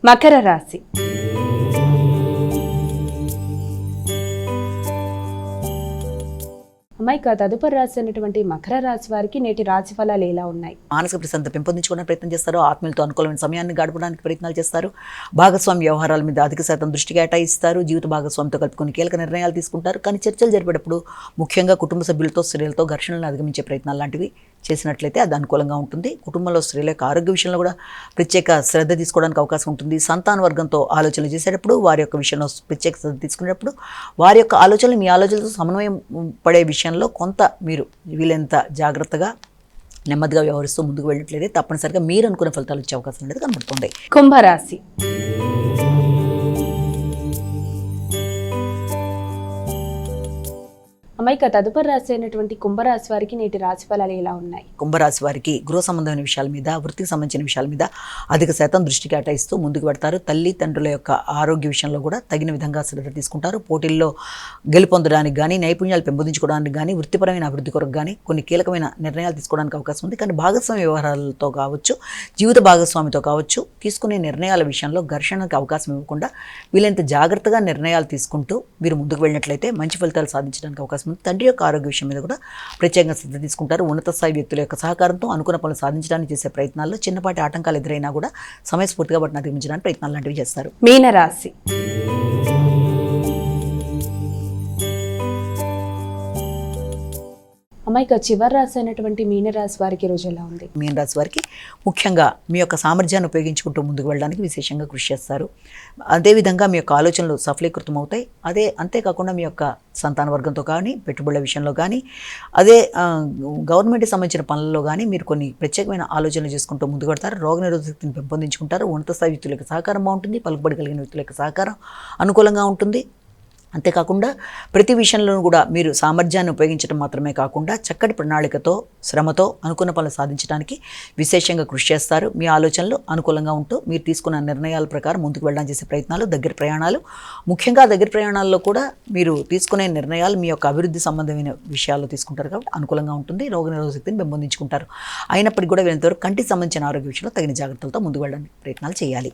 మకర రాశి. అమ్మాయిక తదుపరి రాశి అయినటువంటి మకర రాశి వారికి నేటి రాశి ఫలాలు ఎలా ఉన్నాయి? మానసిక ప్రశాంతత పెంపొందించుకోవడానికి ప్రయత్నం చేస్తారు. ఆత్మీయులతో అనుకూలమైన సమయాన్ని గడపడానికి ప్రయత్నాలు చేస్తారు. భాగస్వామి వ్యవహారాల మీద అధిక శాతం దృష్టి కేటాయిస్తారు. జీవిత భాగస్వామితో కలుపుకొని కీలక నిర్ణయాలు తీసుకుంటారు. కానీ చర్చలు జరిపేటప్పుడు ముఖ్యంగా కుటుంబ సభ్యులతో, స్త్రీలతో ఘర్షణలను అధిగమించే ప్రయత్నాలు లాంటివి చేసినట్లయితే అది అనుకూలంగా ఉంటుంది. కుటుంబంలో స్త్రీల యొక్క ఆరోగ్య విషయంలో కూడా ప్రత్యేక శ్రద్ధ తీసుకోవడానికి అవకాశం ఉంటుంది. సంతాన వర్గంతో ఆలోచనలు చేసేటప్పుడు, వారి యొక్క విషయంలో ప్రత్యేక శ్రద్ధ తీసుకునేటప్పుడు వారి యొక్క ఆలోచనలు మీ ఆలోచనలతో సమన్వయం పడే విషయంలో కొంత మీరు వీలైనంత జాగ్రత్తగా నెమ్మదిగా వ్యవహరిస్తూ ముందుకు వెళ్ళినట్లయితే తప్పనిసరిగా మీరు అనుకున్న ఫలితాలు వచ్చే అవకాశం అనేది కనబడుతుంది. కుంభరాశి. అమ్మాయిక తదుపరి రాశి అయినటువంటి కుంభరాశి వారికి నేటి రాశి ఫలాలు ఎలా ఉన్నాయి? కుంభరాశి వారికి గృహ సంబంధమైన విషయాల మీద, వృత్తికి సంబంధించిన విషయాల మీద అధిక శాతం దృష్టి కేటాయిస్తూ ముందుకు పెడతారు. తల్లి తండ్రుల యొక్క ఆరోగ్య విషయంలో కూడా తగిన విధంగా శ్రద్ధ తీసుకుంటారు. పోటీల్లో గెలుపొందడానికి కానీ, నైపుణ్యాలు పెంపొందించుకోవడానికి కానీ, వృత్తిపరమైన అభివృద్ధి కొరకు కానీ కొన్ని కీలకమైన నిర్ణయాలు తీసుకోవడానికి అవకాశం ఉంది. కానీ భాగస్వామి వ్యవహారాలతో కావచ్చు, జీవిత భాగస్వామితో కావచ్చు, తీసుకునే నిర్ణయాల విషయంలో ఘర్షణకు అవకాశం ఇవ్వకుండా వీలైనంత జాగ్రత్తగా నిర్ణయాలు తీసుకుంటూ మీరు ముందుకు వెళ్ళినట్లయితే మంచి ఫలితాలు సాధించడానికి అవకాశం. తండ్రి యొక్క ఆరోగ్య విషయం మీద కూడా ప్రత్యేకంగా శ్రద్ధ తీసుకుంటారు. ఉన్నత స్థాయి వ్యక్తుల యొక్క సహకారంతో అనుకున్న పనులు సాధించడానికి చేసే ప్రయత్నాల్లో చిన్నపాటి ఆటంకాలు ఎదురైనా కూడా సమయస్ఫూర్తిగా వాటిని అధిగమించడానికి ప్రయత్నాలు లాంటివి చేస్తారు. మీనరాశి. అమ్మాయిక చివరి రాశి అయినటువంటి మీనరాశి వారికి రోజు ఎలా ఉంది? మీనరాశి వారికి ముఖ్యంగా మీ యొక్క సామర్థ్యాన్ని ఉపయోగించుకుంటూ ముందుకు వెళ్ళడానికి విశేషంగా కృషి చేస్తారు. అదేవిధంగా మీ యొక్క ఆలోచనలు సఫలీకృతం అవుతాయి. అంతేకాకుండా మీ యొక్క సంతాన వర్గంతో కానీ, పెట్టుబడుల విషయంలో కానీ, గవర్నమెంట్కి సంబంధించిన పనుల్లో కానీ మీరు కొన్ని ప్రత్యేకమైన ఆలోచనలు చేసుకుంటూ ముందుకు పెడతారు. రోగనిరోధక శక్తిని పెంపొందించుకుంటారు. ఉన్నత స్థాయి వ్యక్తుల యొక్క సహకారం బాగుంటుంది. పలుకుబడి కలిగిన వ్యక్తుల యొక్క సహకారం అనుకూలంగా ఉంటుంది. అంతేకాకుండా ప్రతి విషయంలోనూ కూడా మీరు సామర్థ్యాన్ని ఉపయోగించడం మాత్రమే కాకుండా చక్కటి ప్రణాళికతో, శ్రమతో అనుకున్న పనులు సాధించడానికి విశేషంగా కృషి చేస్తారు. మీ ఆలోచనలు అనుకూలంగా ఉంటూ మీరు తీసుకున్న నిర్ణయాల ప్రకారం ముందుకు వెళ్ళడానికి చేసే ప్రయత్నాలు, దగ్గర ప్రయాణాలు, ముఖ్యంగా దగ్గర ప్రయాణాల్లో కూడా మీరు తీసుకునే నిర్ణయాలు మీ యొక్క అభివృద్ధి సంబంధమైన విషయాల్లో తీసుకుంటారు కాబట్టి అనుకూలంగా ఉంటుంది. రోగనిరోధక శక్తిని పెంపొందించుకుంటారు. అయినప్పటికీ కూడా వీళ్ళంతవరకు కంటికి సంబంధించిన ఆరోగ్య విషయంలో తగిన జాగ్రత్తలతో ముందుకు వెళ్ళడానికి ప్రయత్నాలు చేయాలి.